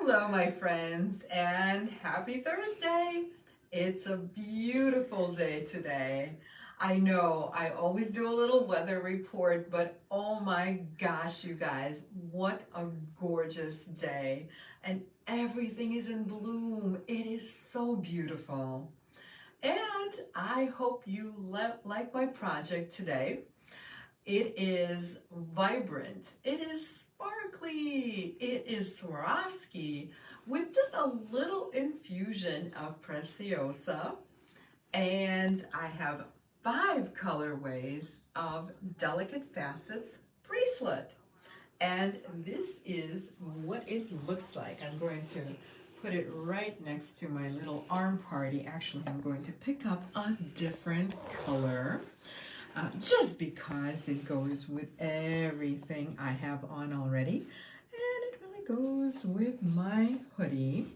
Hello, my friends, and happy Thursday. It's a beautiful day today. I know I always do a little weather report, but oh my gosh, you guys, what a gorgeous day. And everything is in bloom. It is so beautiful. And I hope you like my project today. It is vibrant, it is sparkly, it is Swarovski with just a little infusion of Preciosa. And I have 5 colorways of Delicate Facets Bracelet. And this is what it looks like. I'm going to put it right next to my little arm party. Actually, I'm going to pick up a different color. Just because it goes with everything I have on already, and it really goes with my hoodie.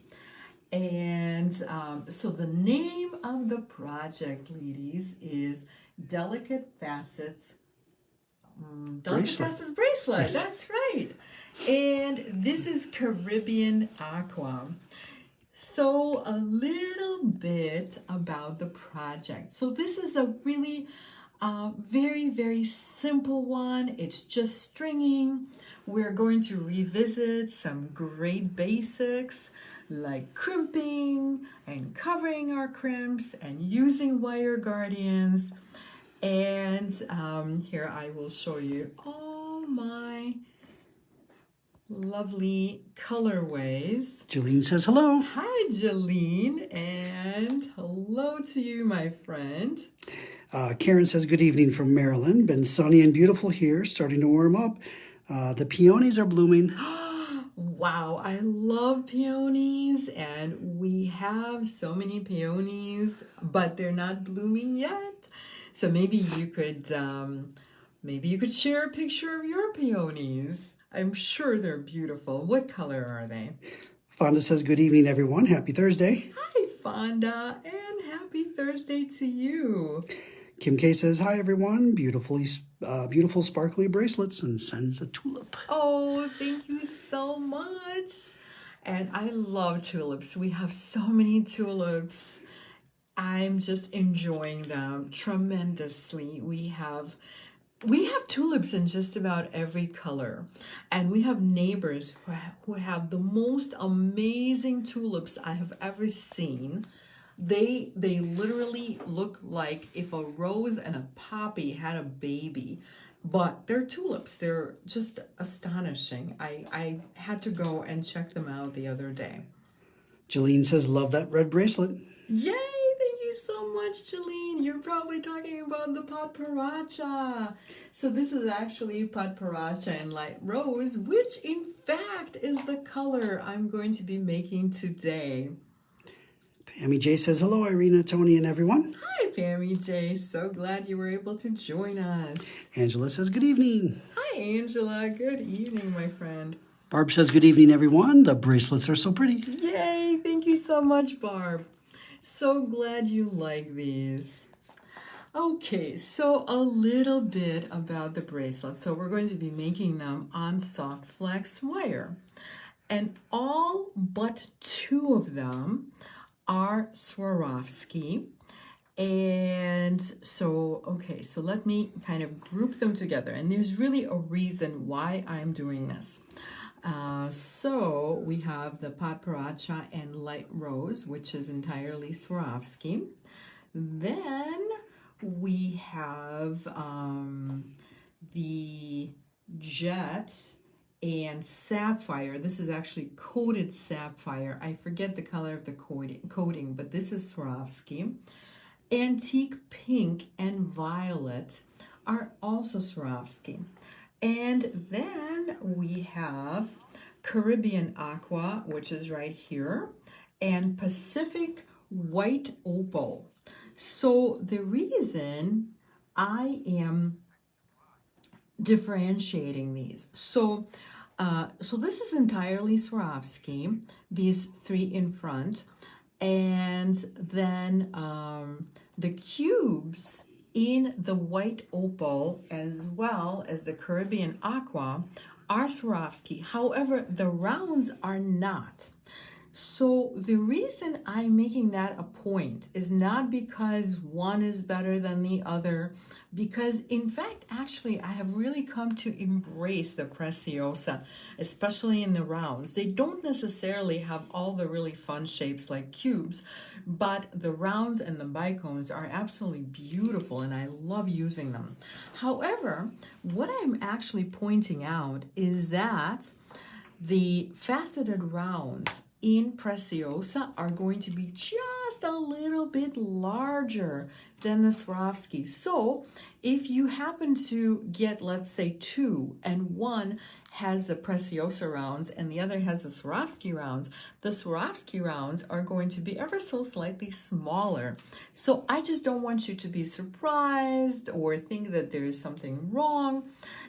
And so the name of the project, ladies, is Delicate Facets Facets Bracelet. Yes. That's right. And this is Caribbean Aqua. So a little bit about the project. So this is a really very, very simple one. It's just stringing. We're going to revisit some great basics like crimping and covering our crimps and using wire guardians. And here I will show you all my lovely colorways. Jolene says hello. Hi, Jolene, and hello to you, my friend. Karen says good evening from Maryland. Been sunny and beautiful here, starting to warm up. The peonies are blooming. Wow, I love peonies, and we have so many peonies, but they're not blooming yet. So maybe you could share a picture of your peonies. I'm sure they're beautiful. What color are they? Fonda says good evening, everyone. Happy Thursday. Hi, Fonda, and happy Thursday to you. Kim K says hi, everyone. Beautiful sparkly bracelets, and sends a tulip. Oh, thank you so much. And I love tulips. We have so many tulips. I'm just enjoying them tremendously. We have tulips in just about every color, and we have neighbors who have the most amazing tulips I have ever seen. They literally look like if a rose and a poppy had a baby, but they're tulips. They're just astonishing. I had to go and check them out the other day. Jolene says love that red bracelet. Yay! Thank you so much, Jolene. You're probably talking about the Patparacha. So this is actually Patparacha in light rose, which in fact is the color I'm going to be making today. Pammy J says hello, Irina, Tony, and everyone. Hi, Pammy J. So glad you were able to join us. Angela says good evening. Hi, Angela. Good evening, my friend. Barb says good evening, everyone. The bracelets are so pretty. Yay! Thank you so much, Barb. So glad you like these. Okay, so a little bit about the bracelet. So we're going to be making them on soft flex wire. And all but 2 of them are Swarovski. And so, okay, so let me kind of group them together. And there's really a reason why I'm doing this. So we have the Patparacha and Light Rose, which is entirely Swarovski. Then we have the Jet and Sapphire. This is actually coated sapphire. I forget the color of the coating, but this is Swarovski. Antique Pink and Violet are also Swarovski. And then we have Caribbean Aqua, which is right here, and Pacific White Opal. So the reason I am differentiating these, so this is entirely Swarovski, these 3 in front, and then the cubes in the white opal as well as the Caribbean Aqua are Swarovski. However, the rounds are not. So the reason I'm making that a point is not because one is better than the other, because in fact, actually, I have really come to embrace the Preciosa, especially in the rounds. They don't necessarily have all the really fun shapes like cubes, but the rounds and the bicones are absolutely beautiful and I love using them. However, what I'm actually pointing out is that the faceted rounds in Preciosa are going to be just a little bit larger than the Swarovski. So if you happen to get, let's say, two, and one has the Preciosa rounds and the other has the Swarovski rounds, the Swarovski rounds are going to be ever so slightly smaller. So I just don't want you to be surprised or think that there is something wrong.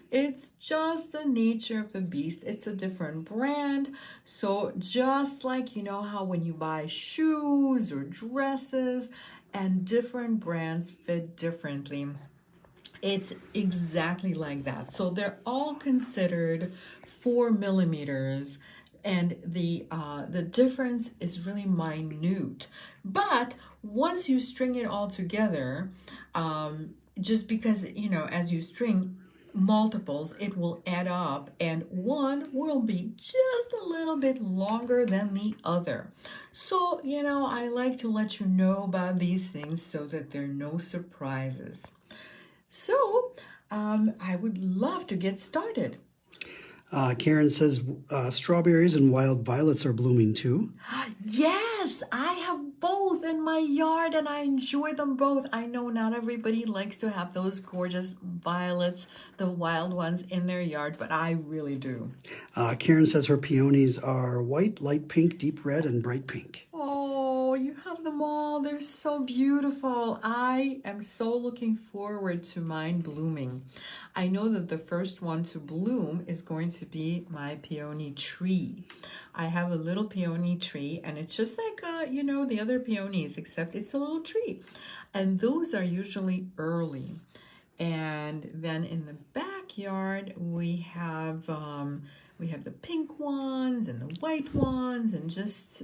It's just the nature of the beast. It's a different brand. So just like, you know how when you buy shoes or dresses and different brands fit differently, it's exactly like that. So they're all considered 4 millimeters, and the difference is really minute. But once you string it all together, just because, you know, as you string multiples, it will add up, and one will be just a little bit longer than the other. So, you know, I like to let you know about these things so that there are no surprises. So, I would love to get started. Karen says strawberries and wild violets are blooming too. Yes, I have both in my yard and I enjoy them both. I know not everybody likes to have those gorgeous violets, the wild ones in their yard, but I really do. Karen says her peonies are white, light pink, deep red, and bright pink. Oh, you have them all. They're so beautiful. I am so looking forward to mine blooming. I know that the first one to bloom is going to be my peony tree. I have a little peony tree and it's just like, you know, the other peonies, except it's a little tree. And those are usually early. And then in the backyard, we have the pink ones and the white ones and just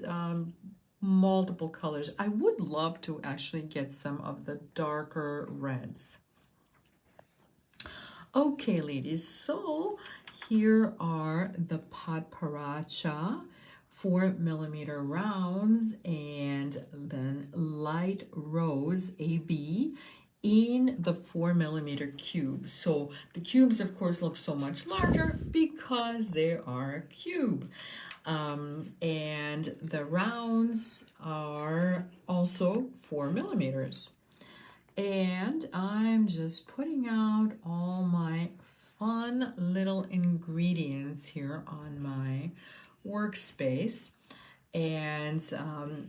multiple colors. I would love to actually get some of the darker reds. Okay, ladies, so here are the Patparacha 4 millimeter rounds and then light rose AB in the 4 millimeter cube. So the cubes, of course, look so much larger because they are a cube. And the rounds are also 4 millimeters. And I'm just putting out all my fun little ingredients here on my workspace. And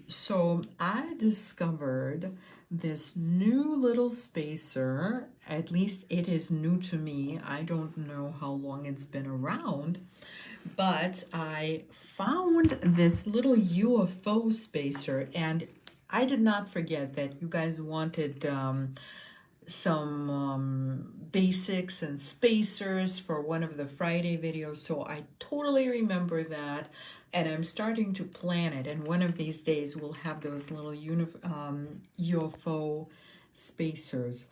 so I discovered this new little spacer. At least it is new to me. I don't know how long it's been around, but I found this little UFO spacer, and I did not forget that you guys wanted some basics and spacers for one of the Friday videos, so I totally remember that, and I'm starting to plan it, and one of these days we'll have those little UFO spacers.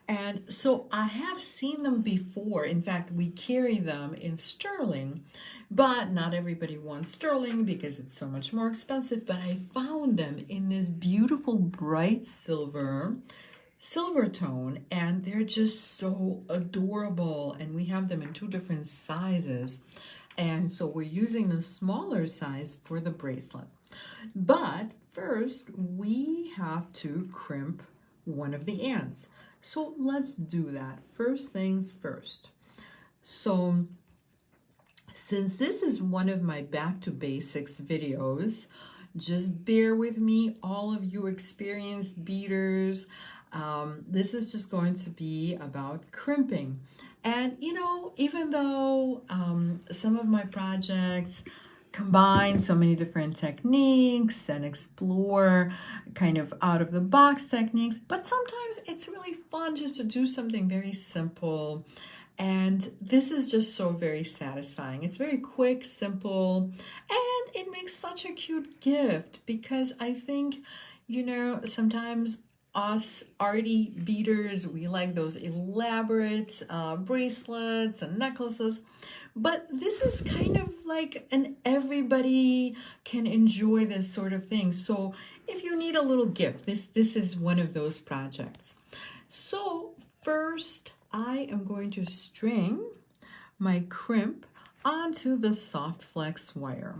And so I have seen them before. In fact, we carry them in sterling, but not everybody wants sterling because it's so much more expensive. But I found them in this beautiful bright silver tone, and they're just so adorable. And we have them in 2 different sizes. And so we're using the smaller size for the bracelet. But first, we have to crimp one of the ends. So let's do that. First things first. So since this is one of my back to basics videos, just bear with me, all of you experienced beaders. This is just going to be about crimping. And you know, even though some of my projects combine so many different techniques and explore kind of out of the box techniques, but sometimes it's really fun just to do something very simple. And this is just so very satisfying. It's very quick, simple, and it makes such a cute gift because I think, you know, sometimes us arty beaders, we like those elaborate bracelets and necklaces. But this is kind of like an everybody can enjoy this sort of thing. So if you need a little gift, this is one of those projects. So first I am going to string my crimp onto the soft flex wire.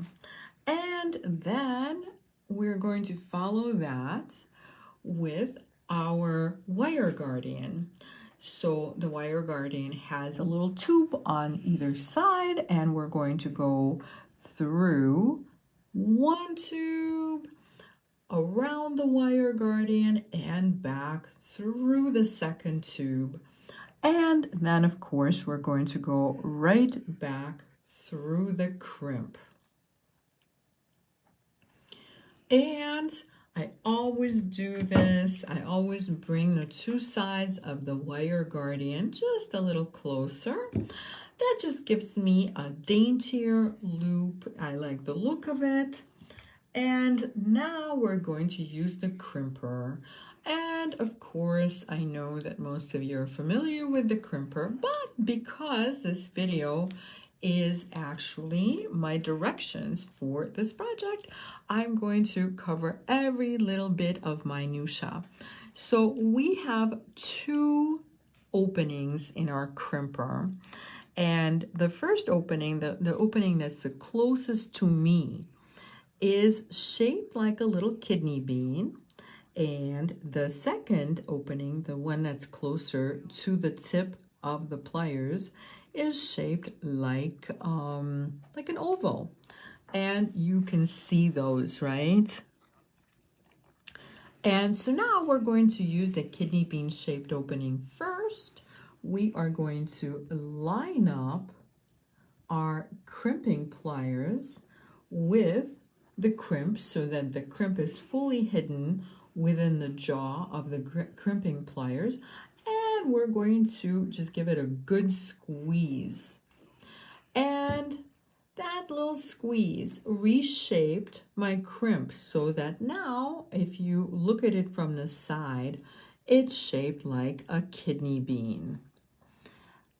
And then we're going to follow that with our wire guardian. So the wire guardian has a little tube on either side, and we're going to go through one tube, around the wire guardian, and back through the second tube. And then, of course, we're going to go right back through the crimp. And I always do this. I always bring the two sides of the wire guardian just a little closer. That just gives me a daintier loop. I like the look of it. And now we're going to use the crimper. And of course, I know that most of you are familiar with the crimper, but because this video is actually my directions for this project, I'm going to cover every little bit of minutia. So we have two openings in our crimper. And the first opening, the opening that's the closest to me, is shaped like a little kidney bean. And the second opening, the one that's closer to the tip of the pliers, is shaped like an oval. And you can see those, right? And so now we're going to use the kidney bean shaped opening first. We are going to line up our crimping pliers with the crimp so that the crimp is fully hidden within the jaw of the crimping pliers. And we're going to just give it a good squeeze. And that little squeeze reshaped my crimp so that now, if you look at it from the side, it's shaped like a kidney bean.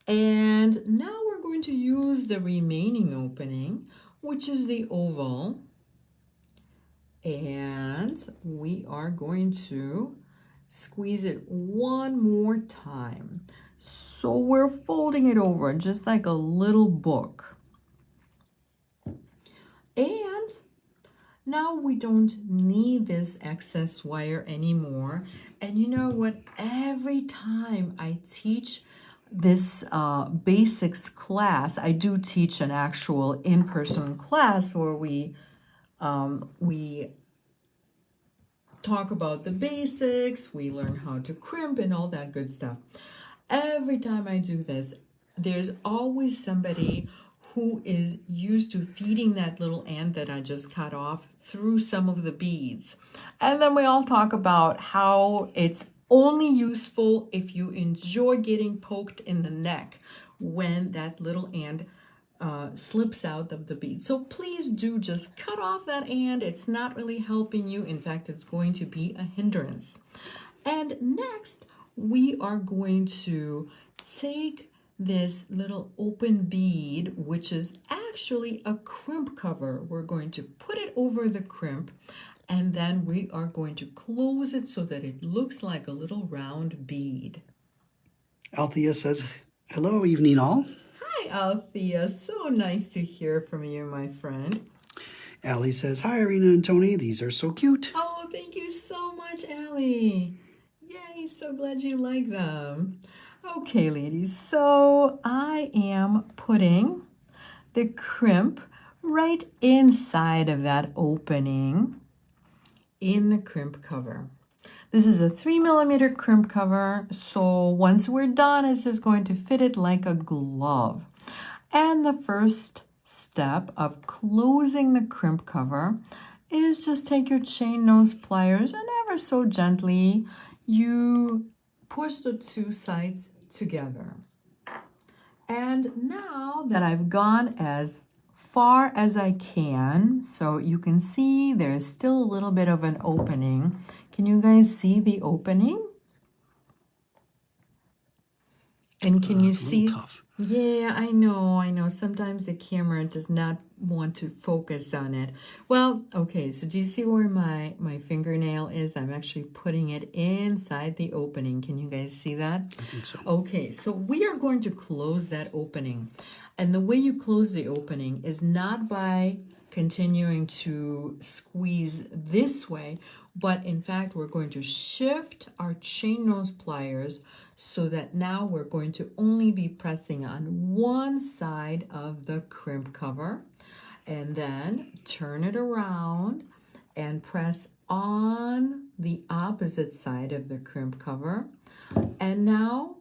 And now we're going to use the remaining opening, which is the oval. And we are going to squeeze it one more time. So we're folding it over just like a little book. And now we don't need this excess wire anymore. And you know what? Every time I teach this basics class, I do teach an actual in-person class where we talk about the basics, we learn how to crimp and all that good stuff. Every time I do this, there's always somebody who is used to feeding that little ant that I just cut off through some of the beads. And then we all talk about how it's only useful if you enjoy getting poked in the neck when that little ant slips out of the bead. So please do just cut off that ant. It's not really helping you. In fact, it's going to be a hindrance. And next, we are going to take this little open bead, which is actually a crimp cover. We're going to put it over the crimp, and then we are going to close it so that it looks like a little round bead. Althea says, hello, evening all. Hi, Althea. So nice to hear from you, my friend. Allie says, hi, Irina and Tony. These are so cute. Oh, thank you so much, Allie. Yay, so glad you like them. Okay, ladies, so I am putting the crimp right inside of that opening in the crimp cover. This is a 3mm crimp cover, so once we're done, it's just going to fit it like a glove. And the first step of closing the crimp cover is just take your chain nose pliers and ever so gently you push the two sides together. And now that I've gone as far as I can. So you can see there's still a little bit of an opening. Can you guys see the opening? And can you it's a see? little tough. Yeah, I know. Sometimes the camera does not want to focus on it. Well, okay, so do you see where my fingernail is? I'm actually putting it inside the opening. Can you guys see that? I think so. Okay, so we are going to close that opening. And the way you close the opening is not by continuing to squeeze this way, but in fact, we're going to shift our chain nose pliers so that now we're going to only be pressing on one side of the crimp cover, and then turn it around and press on the opposite side of the crimp cover. And now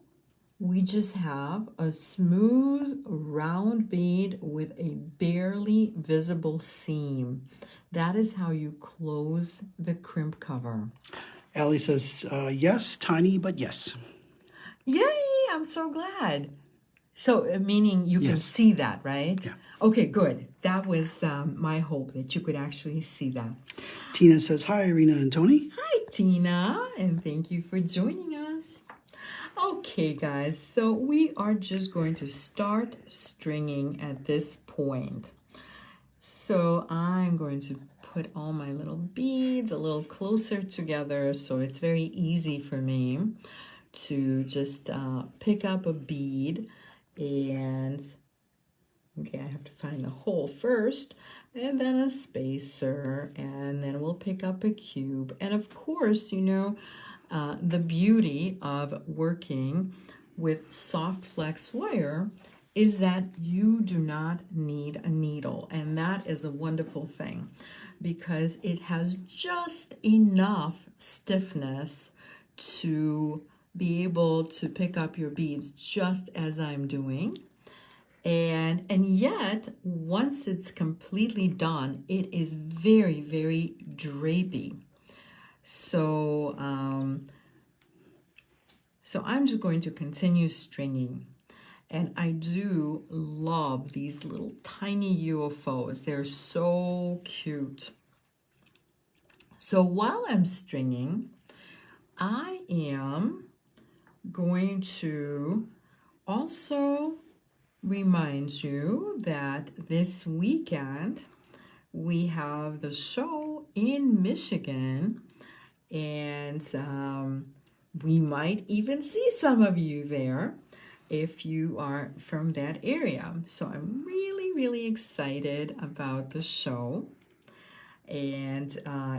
we just have a smooth round bead with a barely visible seam. That is how you close the crimp cover. Allie says, yes, tiny, but yes. Yay, I'm so glad. So, meaning you can Yes. see that, right? Yeah. Okay, good. That was my hope, that you could actually see that. Tina says, hi, Irina and Tony. Hi, Tina, and thank you for joining us. Okay, guys, so we are just going to start stringing at this point. So I'm going to put all my little beads a little closer together so it's very easy for me to just pick up a bead. And okay, I have to find the hole first, and then a spacer, and then we'll pick up a cube. And of course, you know, the beauty of working with soft flex wire is that you do not need a needle, and that is a wonderful thing because it has just enough stiffness to be able to pick up your beads just as I'm doing. And yet, once it's completely done, it is very, very drapey. So, so I'm just going to continue stringing. And I do love these little tiny UFOs. They're so cute. So while I'm stringing, I am going to also remind you that this weekend we have the show in Michigan, and we might even see some of you there if you are from that area. So I'm really, really excited about the show. And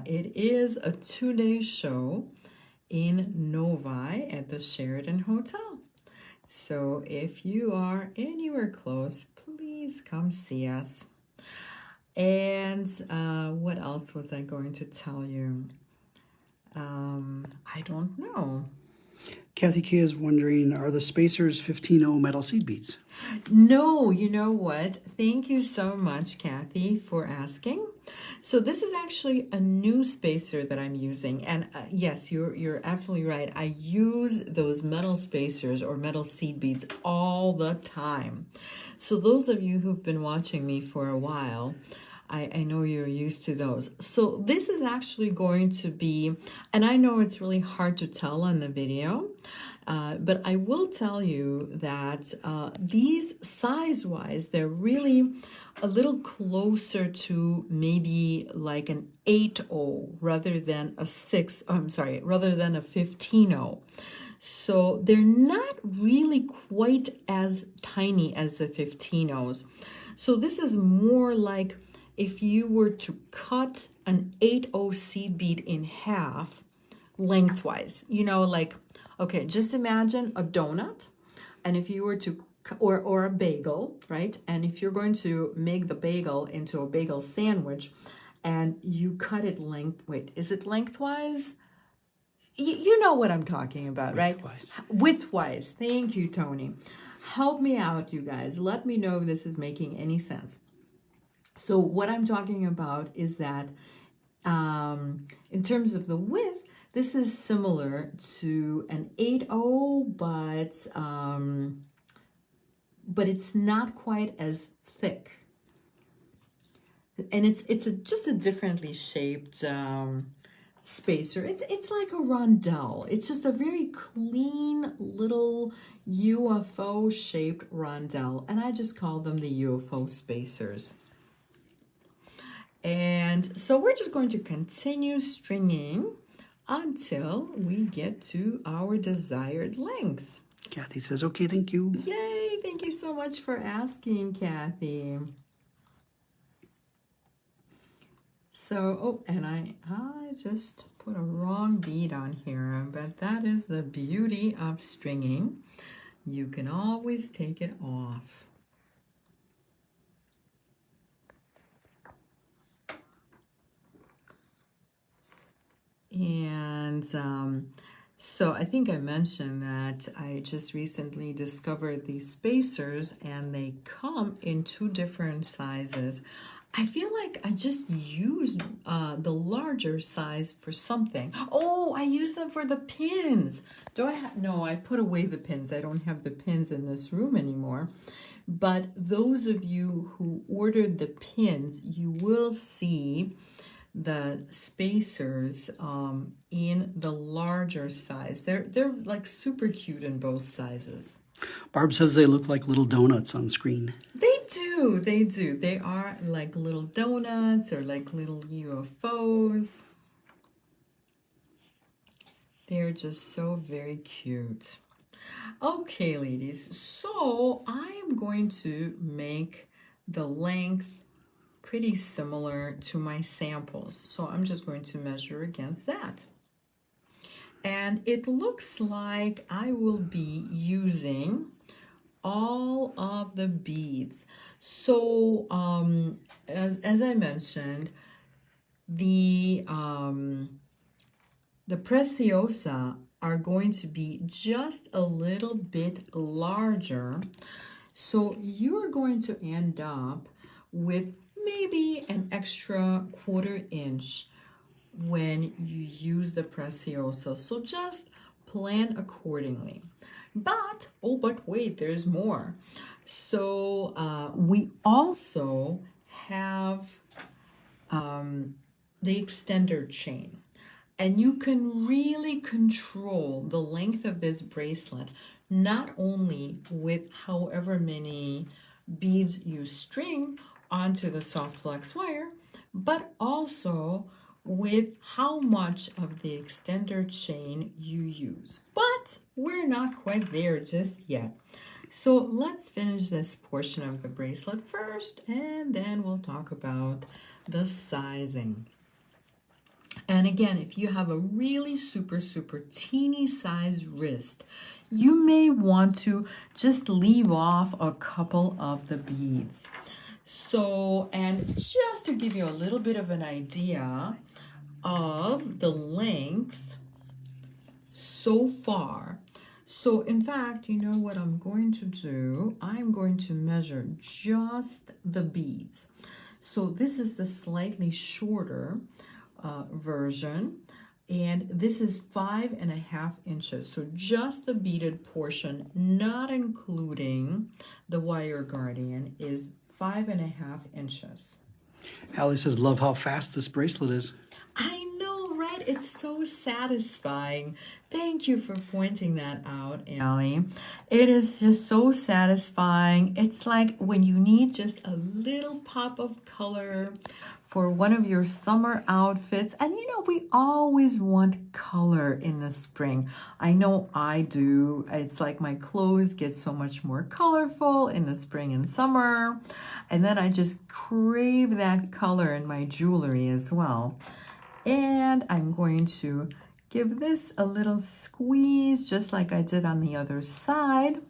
it is a 2-day show in Novi at the Sheraton Hotel. So if you are anywhere close, please come see us. And what else was I going to tell you? I don't know. Kathy K is wondering, are the spacers 15-0 metal seed beads? No, you know what? Thank you so much, Kathy, for asking. So this is actually a new spacer that I'm using. And yes, you're absolutely right. I use those metal spacers or metal seed beads all the time. So those of you who've been watching me for a while, I know you're used to those. So this is actually going to be, and I know it's really hard to tell on the video, but I will tell you that these size-wise, they're really a little closer to maybe like an 8-0 rather than a 6, I'm sorry, rather than a 15-0. So they're not really quite as tiny as the 15-0s. So this is more like if you were to cut an 8-0 seed bead in half lengthwise, you know, like, okay, just imagine a donut, and if you were to, or a bagel, right? And if you're going to make the bagel into a bagel sandwich and you cut it wait, is it lengthwise? You know what I'm talking about, right? Widthwise. Thank you, Tony. Help me out, you guys. Let me know if this is making any sense. So what I'm talking about is that in terms of the width, this is similar to an 8-0, but it's not quite as thick. And it's just a differently shaped spacer. It's like a rondelle. It's just a very clean little UFO shaped rondelle, and I just call them the UFO spacers. And so we're just going to continue stringing until we get to our desired length. Kathy says, okay, thank you. Yay! Thank you so much for asking, Kathy. So, oh, and I just put a wrong bead on here, but that is the beauty of stringing. You can always take it off. And so I think I mentioned that I just recently discovered these spacers, and they come in 2 different sizes. I feel like I just used the larger size for something. Oh, I used them for the pins. Do I have? No, I put away the pins. I don't have the pins in this room anymore. But those of you who ordered the pins, you will see the spacers in the larger size. They're like super cute in both sizes. Barb says they look like little donuts on screen. They do, they do. They are like little donuts or like little UFOs. They're just so very cute. Okay, ladies, so I am going to make the length pretty similar to my samples. So I'm just going to measure against that. And it looks like I will be using all of the beads. So as I mentioned, the Preciosa are going to be just a little bit larger. So you're going to end up with maybe an extra 1/4 inch when you use the Preciosa. So just plan accordingly. But, oh, but wait, there's more. So we also have the extender chain. And you can really control the length of this bracelet, not only with however many beads you string onto the soft flex wire, but also with how much of the extender chain you use. But we're not quite there just yet. So let's finish this portion of the bracelet first, and then we'll talk about the sizing. And again, if you have a really super teeny sized wrist, you may want to just leave off a couple of the beads. So, and just to give you a little bit of an idea of the length so far. So in fact, you know what I'm going to do? I'm going to measure just the beads. So this is the slightly shorter version, and this is 5.5 inches. So just the beaded portion, not including the wire guardian, is 5.5 inches. Allie says, love how fast this bracelet is. I know, right? It's so satisfying. Thank you for pointing that out, Allie. It is just so satisfying. It's like when you need just a little pop of color for one of your summer outfits. And you know, we always want color in the spring. I know I do. It's like my clothes get so much more colorful in the spring and summer. And then I just crave that color in my jewelry as well. And I'm going to give this a little squeeze just like I did on the other side.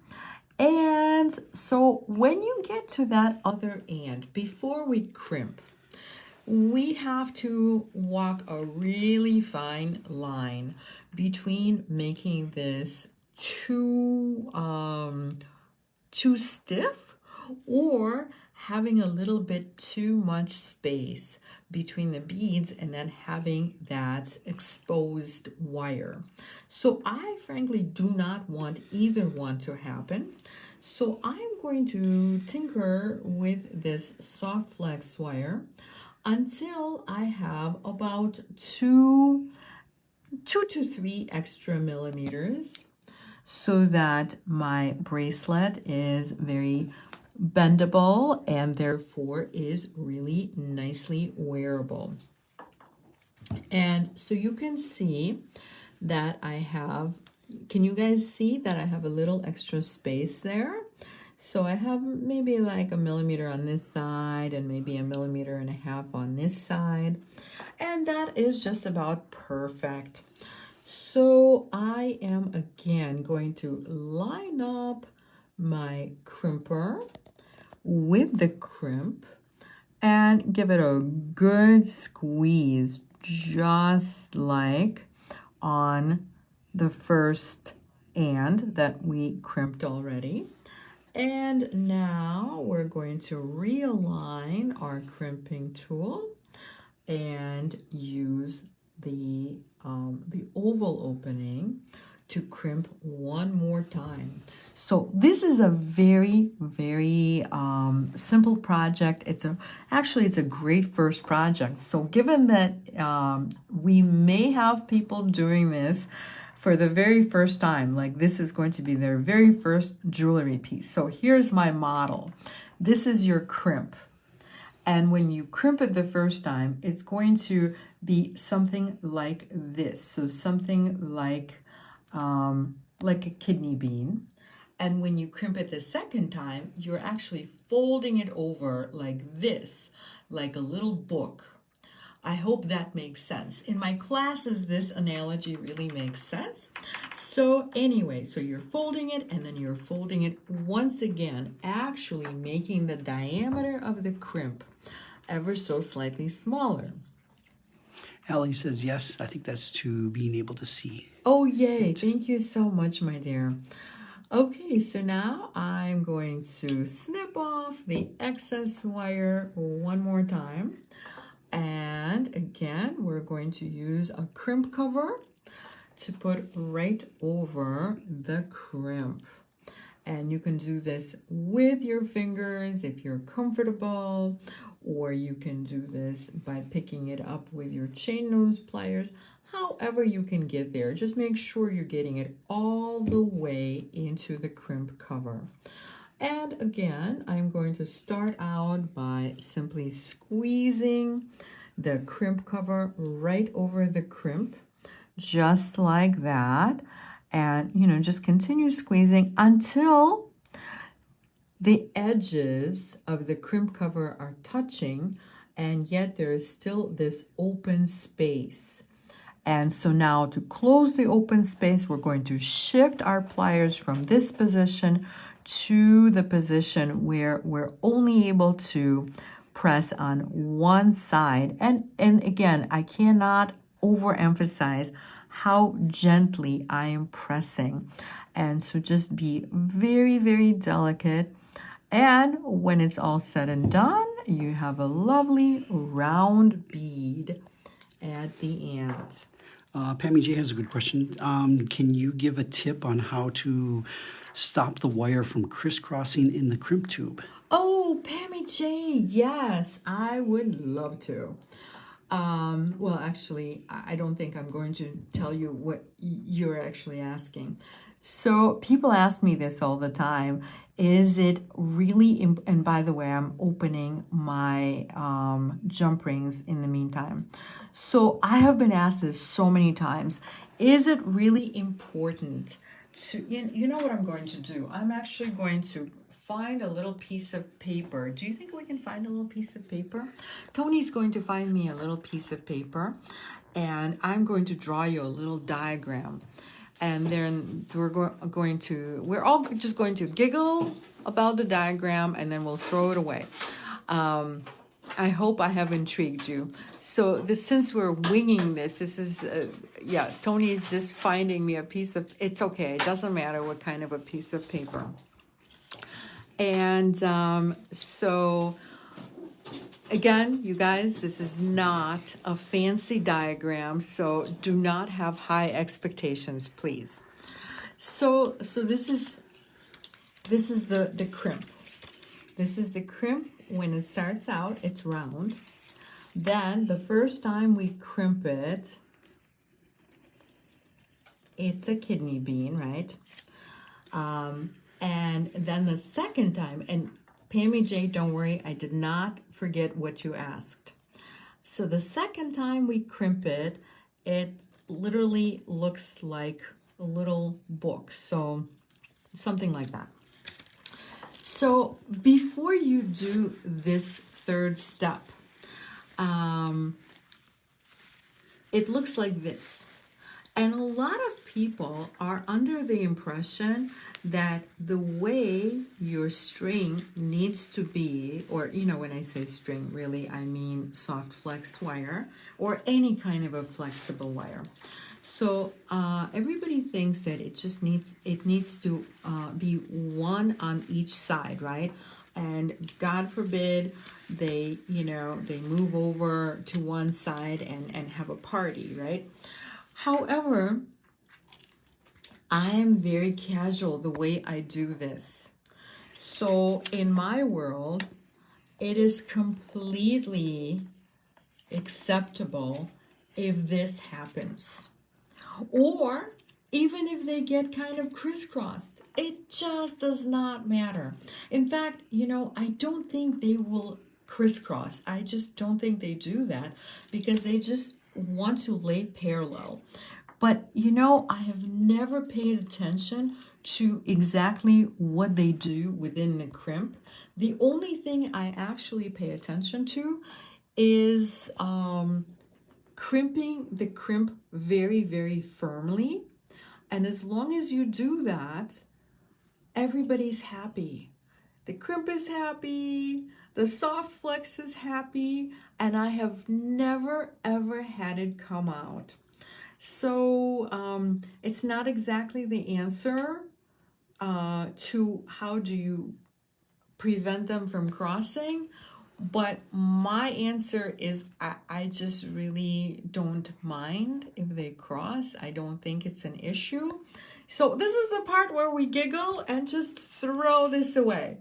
And so when you get to that other end, before we crimp, we have to walk a really fine line between making this too stiff or having a little bit too much space between the beads and then having that exposed wire. So I frankly do not want either one to happen. So I'm going to tinker with this soft flex wire until I have about two to three extra millimeters, so that my bracelet is very bendable and therefore is really nicely wearable. And so you can see that I have, can you guys see that I have a little extra space there? So I have maybe like a millimeter on this side and maybe a millimeter and a half on this side. And that is just about perfect. So I am again going to line up my crimper with the crimp and give it a good squeeze, just like on the first and that we crimped already. And now we're going to realign our crimping tool and use the oval opening to crimp one more time. So this is a very, very simple project. Actually, it's a great first project. So given that we may have people doing this for the very first time, like this is going to be their very first jewelry piece. So here's my model. This is your crimp. And when you crimp it the first time, it's going to be something like this. So something like a kidney bean. And when you crimp it the second time, you're actually folding it over like this, like a little book. I hope that makes sense. In my classes, this analogy really makes sense. So anyway, so you're folding it and then you're folding it once again, actually making the diameter of the crimp ever so slightly smaller. Allie says yes. I think that's to being able to see. Oh, yay. Thank you so much, my dear. Okay, so now I'm going to snip off the excess wire one more time. And again, we're going to use a crimp cover to put right over the crimp. And you can do this with your fingers if you're comfortable, or you can do this by picking it up with your chain nose pliers. However you can get there, just make sure you're getting it all the way into the crimp cover. And again, I'm going to start out by simply squeezing the crimp cover right over the crimp, just like that. And, just continue squeezing until the edges of the crimp cover are touching, and yet there is still this open space. And so now to close the open space, we're going to shift our pliers from this position to the position where we're only able to press on one side. And again, I cannot overemphasize how gently I am pressing. And so just be very, very delicate. And when it's all said and done, you have a lovely round bead at the end. Pammy J has a good question. Can you give a tip on how to stop the wire from crisscrossing in the crimp tube? Oh, Pammy J, yes, I would love to. Well, actually, I don't think I'm going to tell you what you're actually asking. So people ask me this all the time. Is it really, and by the way, I'm opening my jump rings in the meantime. So I have been asked this so many times. Is it really important to, you know what I'm going to do? I'm actually going to find a little piece of paper. Do you think we can find a little piece of paper? Tony's going to find me a little piece of paper, and I'm going to draw you a little diagram. And then we're all just going to giggle about the diagram, and then we'll throw it away. I hope I have intrigued you. So since we're winging this is, Tony is just finding me a piece of, it's okay. It doesn't matter what kind of a piece of paper. And so again, you guys, this is not a fancy diagram, so do not have high expectations, please. So this is this is the crimp. This is the crimp. When it starts out, it's round. Then the first time we crimp it, it's a kidney bean, right? And then the second time, and Pammy J, don't worry, I did not forget what you asked. So the second time we crimp it, it literally looks like a little book. So something like that. So before you do this third step, it looks like this. And a lot of people are under the impression that the way your string needs to be, or, you know, when I say string, really, I mean soft flex wire or any kind of a flexible wire. So everybody thinks that it needs to be one on each side, right? And God forbid they move over to one side and have a party, right? However, I am very casual the way I do this. So in my world, it is completely acceptable if this happens. Or even if they get kind of crisscrossed, it just does not matter. In fact, you know, I don't think they will crisscross. I just don't think they do that because they just want to lay parallel. But, you know, I have never paid attention to exactly what they do within the crimp. The only thing I actually pay attention to is crimping the crimp very, very firmly. And as long as you do that, everybody's happy. The crimp is happy, the soft flex is happy, and I have never, ever had it come out. So it's not exactly the answer to how do you prevent them from crossing, but my answer is I just really don't mind if they cross. I don't think it's an issue. So this is the part where we giggle and just throw this away.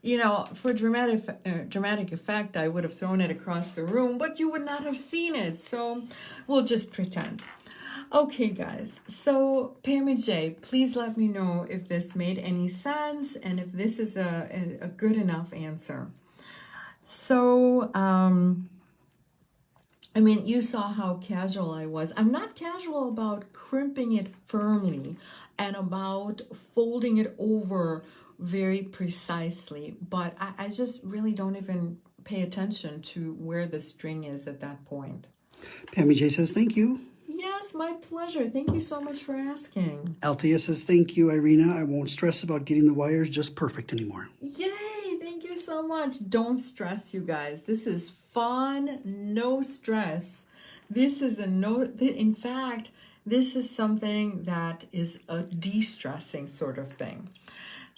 You know, for dramatic effect, I would have thrown it across the room, but you would not have seen it. So we'll just pretend. Okay, guys. So Pammy J, please let me know if this made any sense and if this is a good enough answer. So, I mean, you saw how casual I was. I'm not casual about crimping it firmly and about folding it over very precisely, but I just really don't even pay attention to where the string is at that point. Pammy J says thank you. Yes, my pleasure. Thank you so much for asking. Althea says thank you, Irina. I won't stress about getting the wires just perfect anymore. Yay, thank you so much. Don't stress, you guys. This is fun, no stress. This is in fact, this is something that is a de-stressing sort of thing.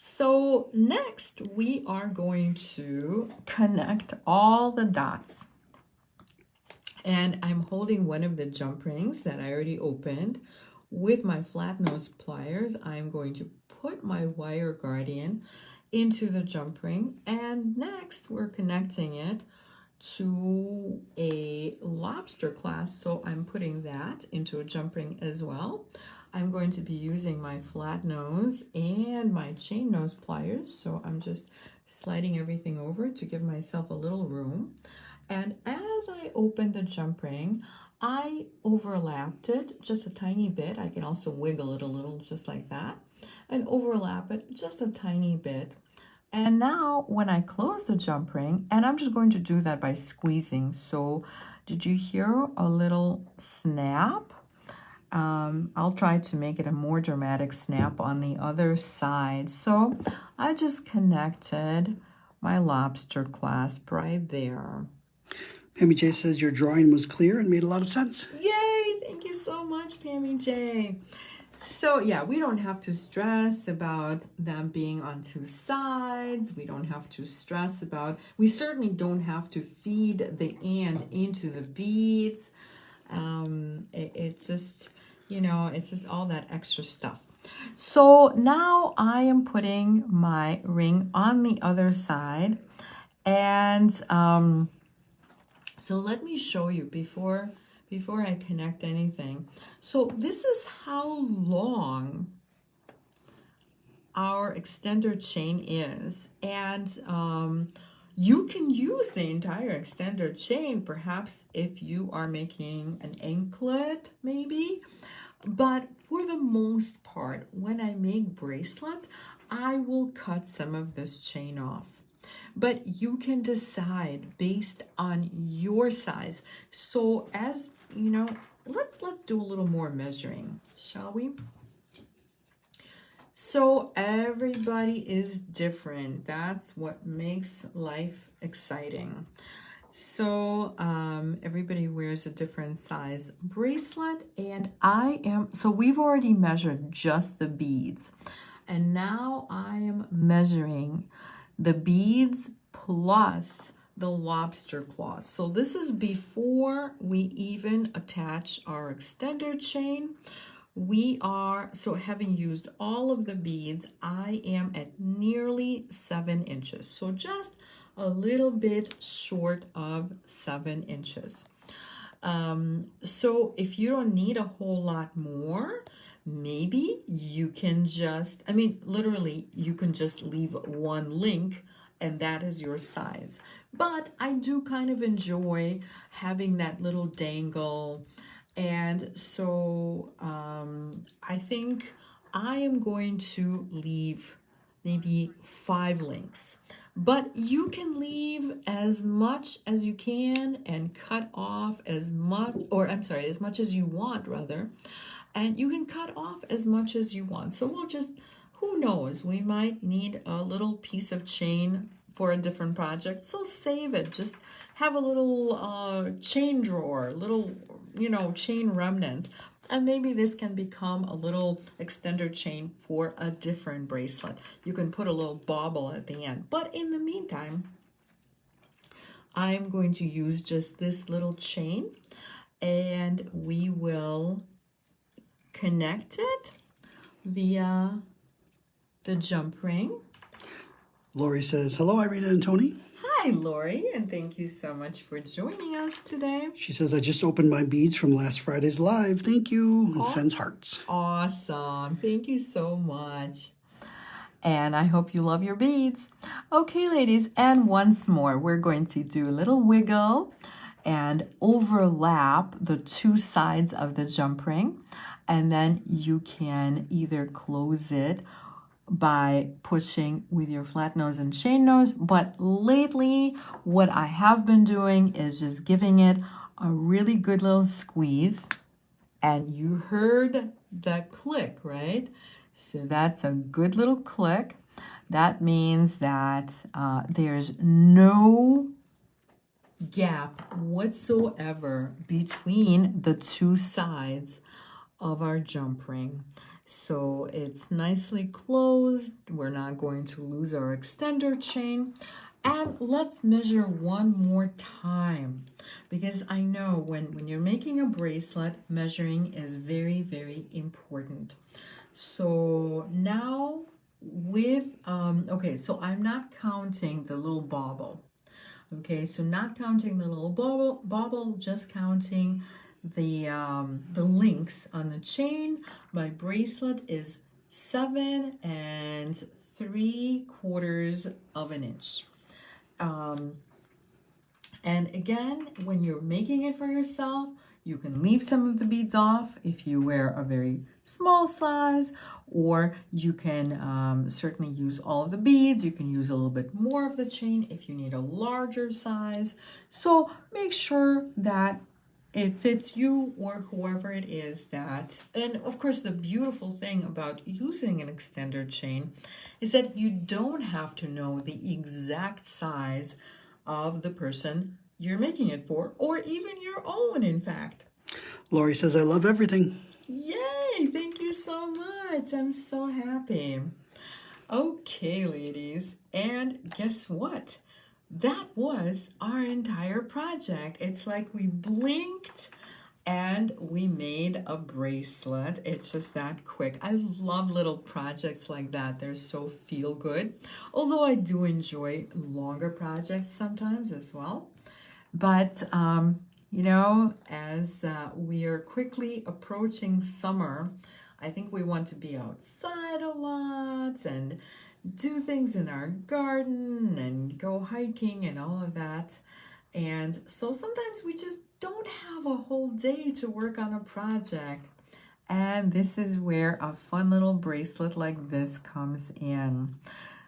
So next we are going to connect all the dots. And I'm holding one of the jump rings that I already opened. With my flat nose pliers, I'm going to put my wire guardian into the jump ring. And next we're connecting it to a lobster clasp. So I'm putting that into a jump ring as well. I'm going to be using my flat nose and my chain nose pliers. So I'm just sliding everything over to give myself a little room. And as I opened the jump ring, I overlapped it just a tiny bit. I can also wiggle it a little just like that and overlap it just a tiny bit. And now when I close the jump ring, and I'm just going to do that by squeezing. So did you hear a little snap? I'll try to make it a more dramatic snap on the other side. So I just connected my lobster clasp right there. Pammy J says your drawing was clear and made a lot of sense. Yay! Thank you so much, Pammy J. So yeah, we don't have to stress about them being on two sides. We don't have to stress about, we certainly don't have to feed the and into the beads. It just, you know, it's just all that extra stuff. So now I am putting my ring on the other side. And so let me show you before I connect anything. So this is how long our extender chain is. And you can use the entire extender chain, perhaps if you are making an anklet, maybe. But for the most part, when I make bracelets, I will cut some of this chain off. But you can decide based on your size. So as you know, let's do a little more measuring, shall we? So everybody is different. That's what makes life exciting. So everybody wears a different size bracelet, and so we've already measured just the beads. And now I am measuring the beads plus the lobster claws. So this is before we even attach our extender chain. So having used all of the beads, I am at nearly 7 inches. So just a little bit short of 7 inches. So if you don't need a whole lot more, maybe you can just, literally, you can just leave one link and that is your size. But I do kind of enjoy having that little dangle. And so I think I am going to leave maybe 5 links. But you can leave as much as you can and cut off as much, as much as you want, rather. And you can cut off as much as you want. So we'll just, who knows, we might need a little piece of chain for a different project. So save it. Just have a little chain drawer, little, chain remnants. And maybe this can become a little extender chain for a different bracelet. You can put a little bauble at the end. But in the meantime, I'm going to use just this little chain, and we will connect it via the jump ring. Lori says, hello, Irina and Tony. Hi, Lori, and thank you so much for joining us today. She says, I just opened my beads from last Friday's live. Thank you. And sends hearts. Awesome. Thank you so much. And I hope you love your beads. Okay, ladies, and once more, we're going to do a little wiggle and overlap the two sides of the jump ring. And then you can either close it by pushing with your flat nose and chain nose. But lately, what I have been doing is just giving it a really good little squeeze. And you heard the click, right? So that's a good little click. That means that there's no gap whatsoever between the two sides of our jump ring. So it's nicely closed. We're not going to lose our extender chain. And let's measure one more time, because I know when you're making a bracelet, measuring is very, very important. So now with, so I'm not counting the little bauble. Okay, so not counting the little bauble, just counting the links on the chain. My bracelet is 7 3/4 of an inch. And again, when you're making it for yourself, you can leave some of the beads off if you wear a very small size, or you can certainly use all of the beads. You can use a little bit more of the chain if you need a larger size. So make sure that it fits you or whoever it is that, and of course the beautiful thing about using an extender chain is that you don't have to know the exact size of the person you're making it for, or even your own, in fact. Lori says, I love everything. Yay! Thank you so much. I'm so happy. Okay, ladies, and guess what? That was our entire project. It's like we blinked and we made a bracelet. It's just that quick. I love little projects like that. They're so feel good. Although I do enjoy longer projects sometimes as well. But, you know, as we are quickly approaching summer, I think we want to be outside a lot and do things in our garden and go hiking and all of that. And so sometimes we just don't have a whole day to work on a project. And this is where a fun little bracelet like this comes in.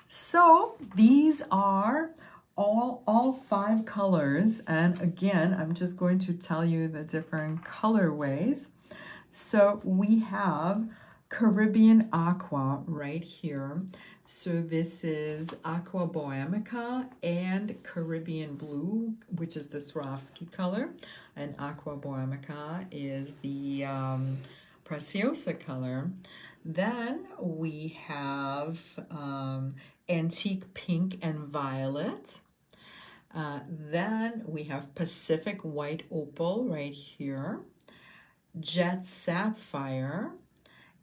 So these are all 5 colors. And again, I'm just going to tell you the different colorways. So we have Caribbean Aqua right here. So this is Aqua Bohemica and Caribbean Blue, which is the Swarovski color. And Aqua Bohemica is the Preciosa color. Then we have Antique Pink and Violet. Then we have Pacific White Opal right here. Jet Sapphire,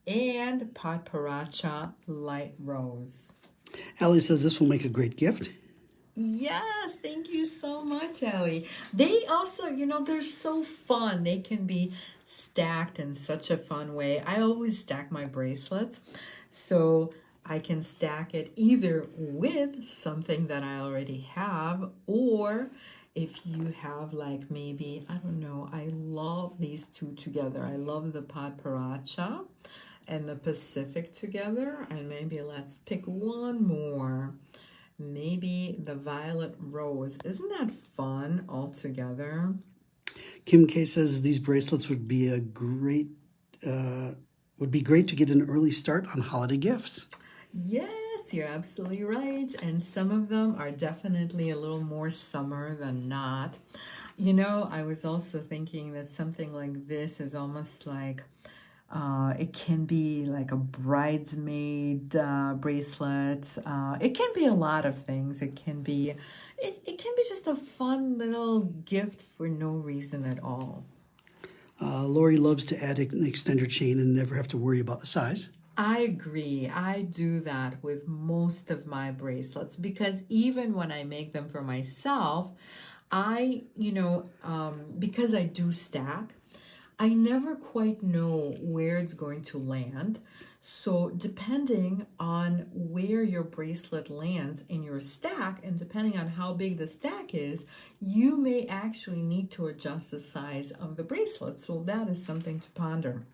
and Paparazza Light Rose. Ellie says this will make a great gift. Yes, thank you so much, Ellie. They also, you know, they're so fun. They can be stacked in such a fun way. I always stack my bracelets, so I can stack it either with something that I already have, or if you have like maybe, I don't know, I love these two together. I love the Paparazza and the Pacific together. And maybe let's pick one more. Maybe the Violet Rose. Isn't that fun all together? Kim K says these bracelets would be great to get an early start on holiday gifts. Yes, you're absolutely right. And some of them are definitely a little more summer than not. You know, I was also thinking that something like this is almost like, it can be like a bridesmaid bracelet. It can be a lot of things. It can be just a fun little gift for no reason at all. Lori loves to add an extender chain and never have to worry about the size. I agree. I do that with most of my bracelets because even when I make them for myself, because I do stack, I never quite know where it's going to land. So depending on where your bracelet lands in your stack and depending on how big the stack is, you may actually need to adjust the size of the bracelet. So that is something to ponder.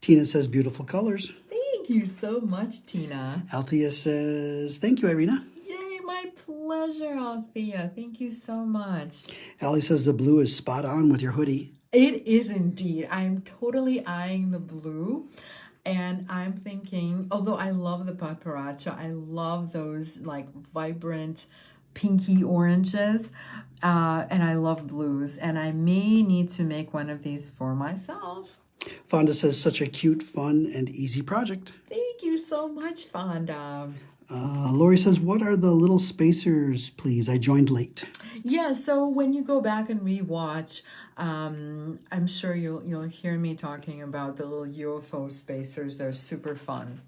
Tina says beautiful colors. Thank you so much, Tina. Althea says, thank you, Irina. Yay, my pleasure, Althea. Thank you so much. Allie says the blue is spot on with your hoodie. It is indeed. I'm totally eyeing the blue. And I'm thinking, although I love the Paparazza, I love those like vibrant pinky oranges. And I love blues. And I may need to make one of these for myself. Fonda says such a cute, fun, and easy project. Thank you so much, Fonda. Lori says, what are the little spacers, please? I joined late. Yeah, so when you go back and rewatch, I'm sure you'll hear me talking about the little UFO spacers. They're super fun.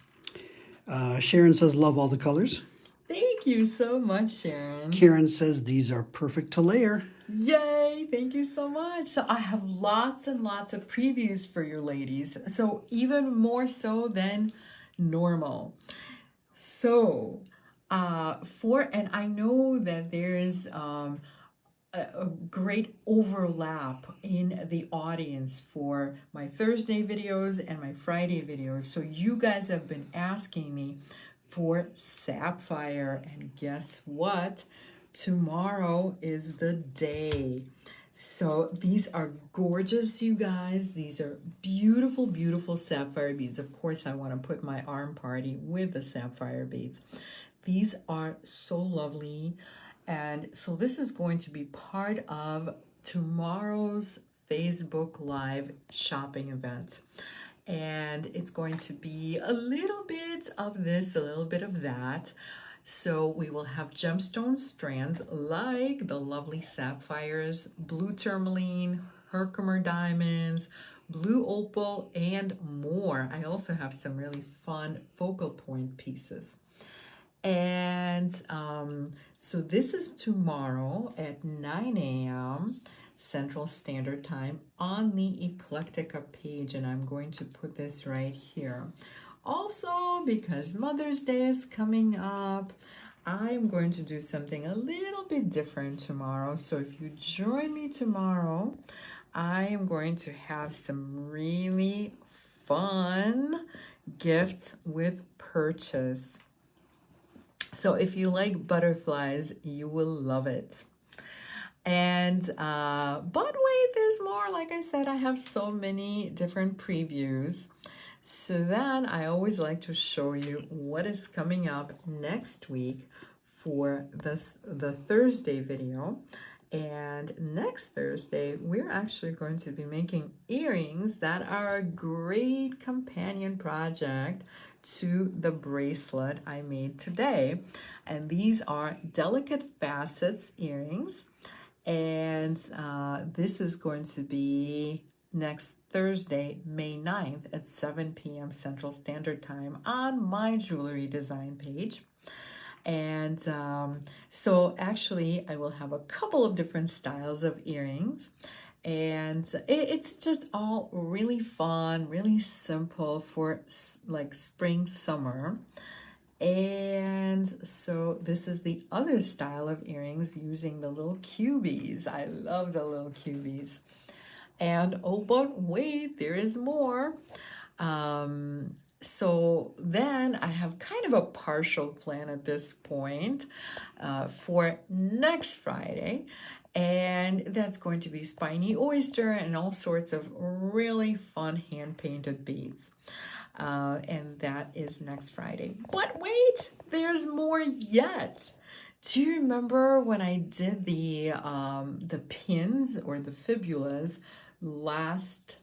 Sharon says, love all the colors. Thank you so much, Sharon. Karen says, these are perfect to layer. Yay, thank you so much. So I have lots and lots of previews for you ladies. So even more so than normal. So, and I know that there's a great overlap in the audience for my Thursday videos and my Friday videos. So you guys have been asking me for sapphire, and guess what? Tomorrow is the day. So these are gorgeous, you guys. These are beautiful, beautiful sapphire beads. Of course, I want to put my arm party with the sapphire beads. These are so lovely. And so this is going to be part of tomorrow's Facebook Live shopping event. And it's going to be a little bit of this, a little bit of that. So we will have gemstone strands like the lovely sapphires, blue tourmaline, Herkimer diamonds, blue opal, and more. I also have some really fun focal point pieces. And so this is tomorrow at 9 a.m. Central Standard Time on the Eclectica page, and I'm going to put this right here. Also, because Mother's Day is coming up, I'm going to do something a little bit different tomorrow. So if you join me tomorrow, I am going to have some really fun gifts with purchase. So if you like butterflies, you will love it. And, but wait, there's more. Like I said, I have so many different previews. So then I always like to show you what is coming up next week for the Thursday video. And next Thursday, we're actually going to be making earrings that are a great companion project to the bracelet I made today. And these are Delicate Facets earrings. And this is going to be next Thursday, May 9th at 7 p.m. Central Standard Time on my jewelry design page. And so actually I will have a couple of different styles of earrings, and it's just all really fun, really simple for like spring, summer. And so this is the other style of earrings using the little cubies. I love the little cubies. And oh, but wait, there is more. So then I have kind of a partial plan at this point for next Friday. And that's going to be spiny oyster and all sorts of really fun hand-painted beads. And that is next Friday. But wait, there's more yet. Do you remember when I did the pins or the fibulas last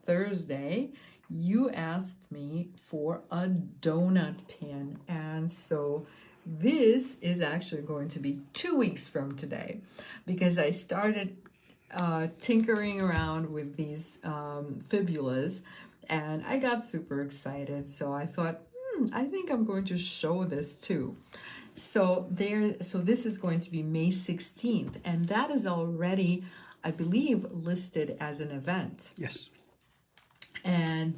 Thursday? You asked me for a donut pin, and so this is actually going to be 2 weeks from today, because I started tinkering around with these fibulas, and I got super excited. So I thought, I think I'm going to show this too. So this is going to be May 16th, and that is already, I believe, listed as an event. Yes. And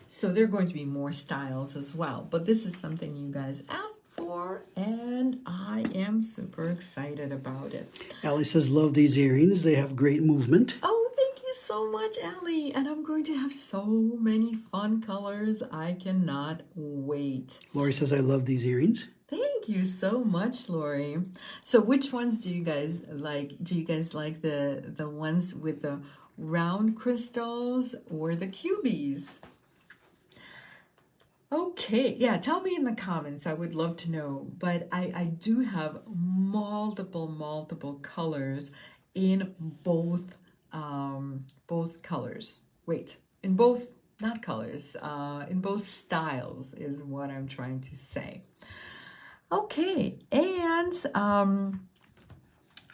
so there are going to be more styles as well. But this is something you guys asked for, and I am super excited about it. Allie says, love these earrings. They have great movement. Oh, thank you so much, Allie. And I'm going to have so many fun colors. I cannot wait. Lori says, I love these earrings. Thank you so much, Lori. So which ones do you guys like? Do you guys like the ones with the round crystals or the cubies? Okay, yeah, tell me in the comments. I would love to know. But I do have multiple colors in both colors. Wait, in both, not colors, in both styles is what I'm trying to say. Okay, and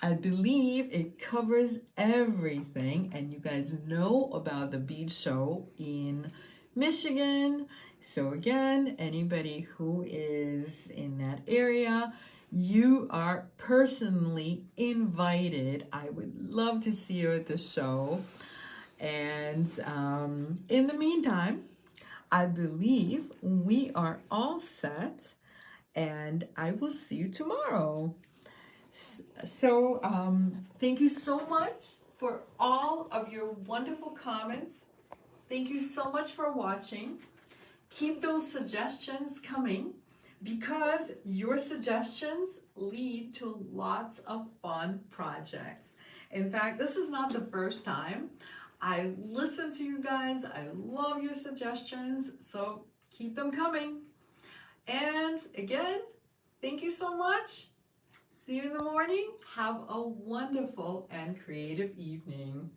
I believe it covers everything, and you guys know about the bead show in Michigan. So again, anybody who is in that area, you are personally invited. I would love to see you at the show. And in the meantime, I believe we are all set, and I will see you tomorrow. So thank you so much for all of your wonderful comments. Thank you so much for watching. Keep those suggestions coming, because your suggestions lead to lots of fun projects. In fact, this is not the first time. I listen to you guys. I love your suggestions, so keep them coming. And again, thank you so much. See you in the morning. Have a wonderful and creative evening.